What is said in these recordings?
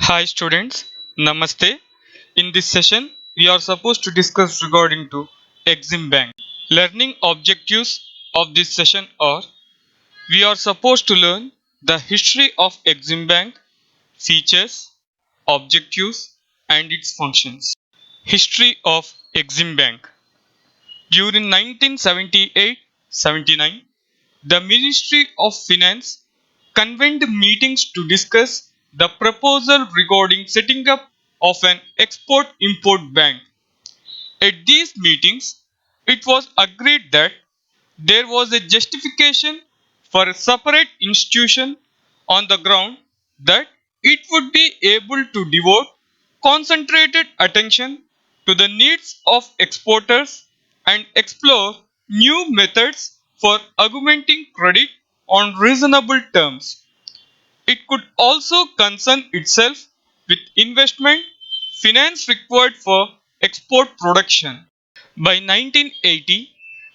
Hi students, Namaste. In this session, we are supposed to discuss regarding to Exim Bank. Learning objectives of this session are: we are supposed to learn the history of Exim Bank, features, objectives, and its functions. History of Exim Bank. During 1978-79, the Ministry of Finance convened meetings to discuss the proposal regarding setting up of an export-import bank. At these meetings, it was agreed that there was a justification for a separate institution on the ground that it would be able to devote concentrated attention to the needs of exporters and explore new methods for augmenting credit on reasonable terms. It could also concern itself with investment finance required for export production. By 1980,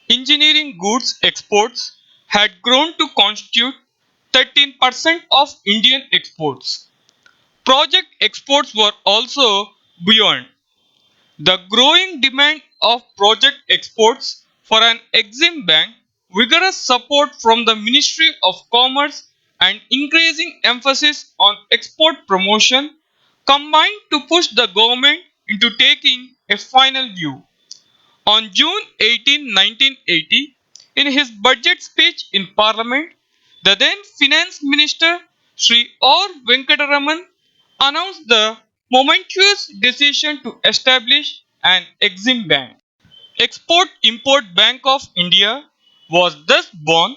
engineering goods exports had grown to constitute 13% of Indian exports. Project exports were also buoyant. The growing demand of project exports for an Exim Bank, vigorous support from the Ministry of Commerce, and increasing emphasis on export promotion combined to push the government into taking a final view. On June 18, 1980, in his budget speech in Parliament, the then Finance Minister Sri R. Venkataraman announced the momentous decision to establish an Exim Bank. Export-Import Bank of India was thus born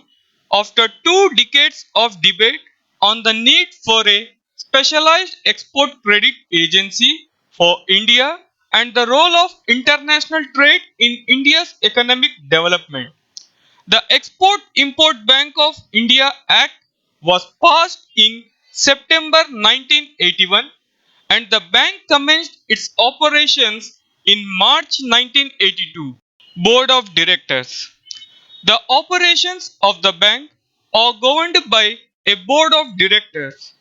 after 2 decades of debate on the need for a specialized export credit agency for India and the role of international trade in India's economic development. The Export-Import Bank of India Act was passed in September 1981 and the bank commenced its operations in March 1982. Board of Directors. The operations of the bank are governed by a board of directors.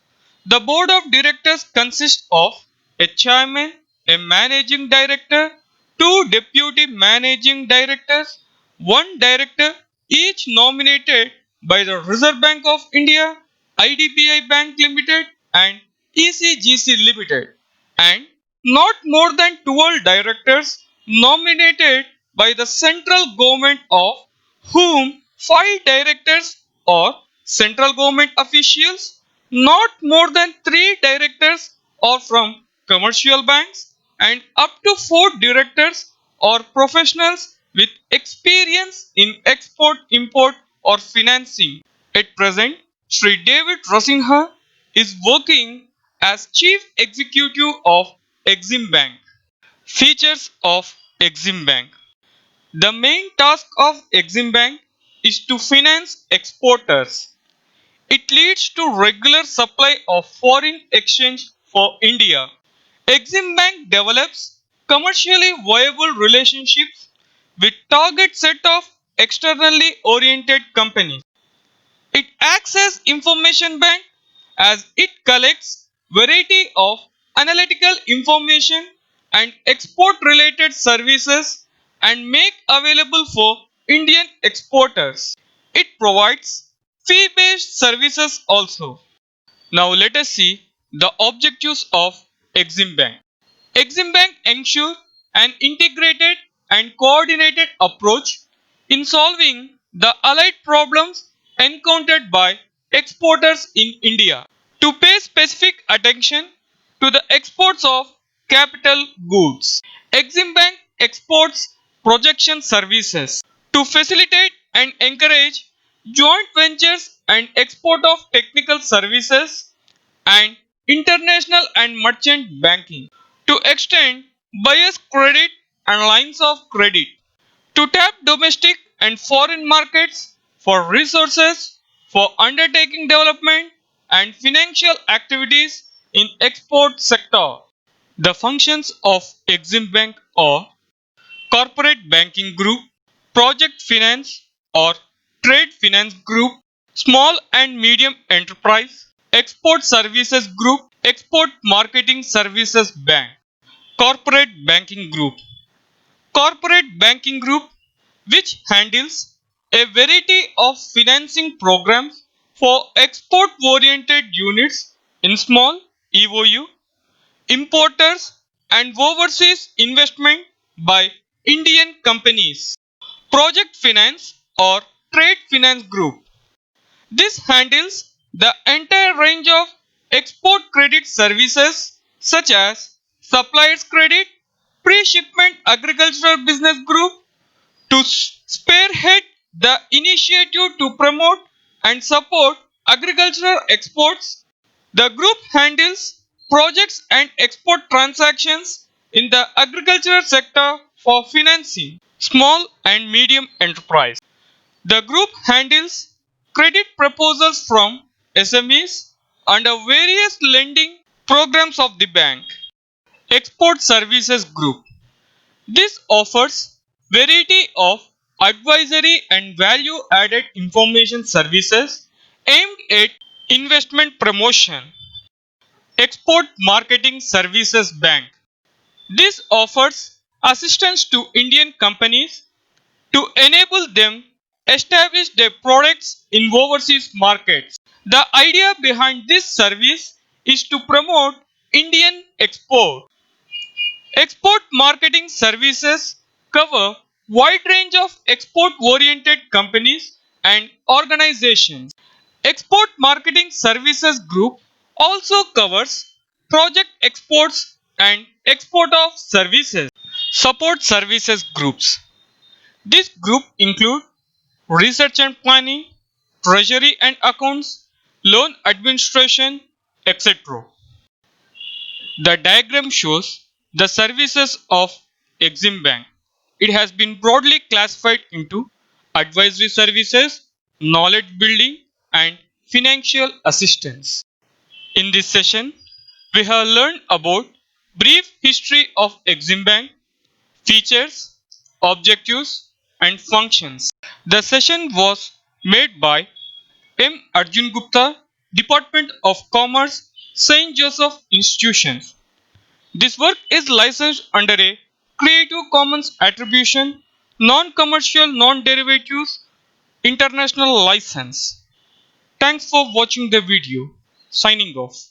The board of directors consists of a chairman, a managing director, two deputy managing directors, one director, each nominated by the Reserve Bank of India, IDBI Bank Limited, and ECGC Limited, and not more than 12 directors nominated by the central government, of whom 5 directors are central government officials, not more than 3 directors are from commercial banks, and up to 4 directors are professionals with experience in export, import, or financing. At present, Sri David Rasinha is working as Chief Executive of Exim Bank. Features of Exim Bank. The main task of Exim Bank is to finance exporters. It leads to regular supply of foreign exchange for India. Exim Bank develops commercially viable relationships with target set of externally oriented companies. It acts as information bank as it collects variety of analytical information and export related services and make available for Indian exporters. It provides fee based services also. Now let us see the objectives of Exim Bank. Exim Bank ensure an integrated and coordinated approach in solving the allied problems encountered by exporters in India. To pay specific attention to the exports of capital goods. Exim Bank exports projection services to facilitate and encourage joint ventures and export of technical services and international and merchant banking, to extend buyer's credit and lines of credit, to tap domestic and foreign markets for resources for undertaking development and financial activities in export sector. The functions of Exim Bank are corporate banking group, project finance or trade finance group, small and medium enterprise, export services group, Export Marketing Services Bank. Corporate Banking Group. Corporate Banking Group, which handles a variety of financing programs for export oriented units in small EOU, importers, and overseas investment by Indian companies. Project Finance or Trade Finance Group. This handles the entire range of export credit services such as suppliers credit, pre-shipment agricultural business group to spearhead the initiative to promote and support agricultural exports. The group handles projects and export transactions in the agricultural sector for financing small and medium enterprise. The group handles credit proposals from SMEs under various lending programs of the bank. Export Services Group. This offers variety of advisory and value added information services aimed at investment promotion. Export Marketing Services Bank. This offers assistance to Indian companies to enable them establish their products in overseas markets. The idea behind this service is to promote Indian export. Export marketing services cover wide range of export oriented companies and organizations. Export Marketing Services Group also covers project exports and export of services. Support services groups. This group include research and planning, treasury and accounts, loan administration, etc. The diagram shows the services of Exim Bank. It has been broadly classified into advisory services, knowledge building, and financial assistance. In this session, we have learned about brief history of Exim Bank, features, objectives, and functions. The session was made by M. Arjun Gupta, Department of Commerce, St. Joseph Institutions. This work is licensed under a Creative Commons Attribution, Non-Commercial, Non-Derivatives International License. Thanks for watching the video. Signing off.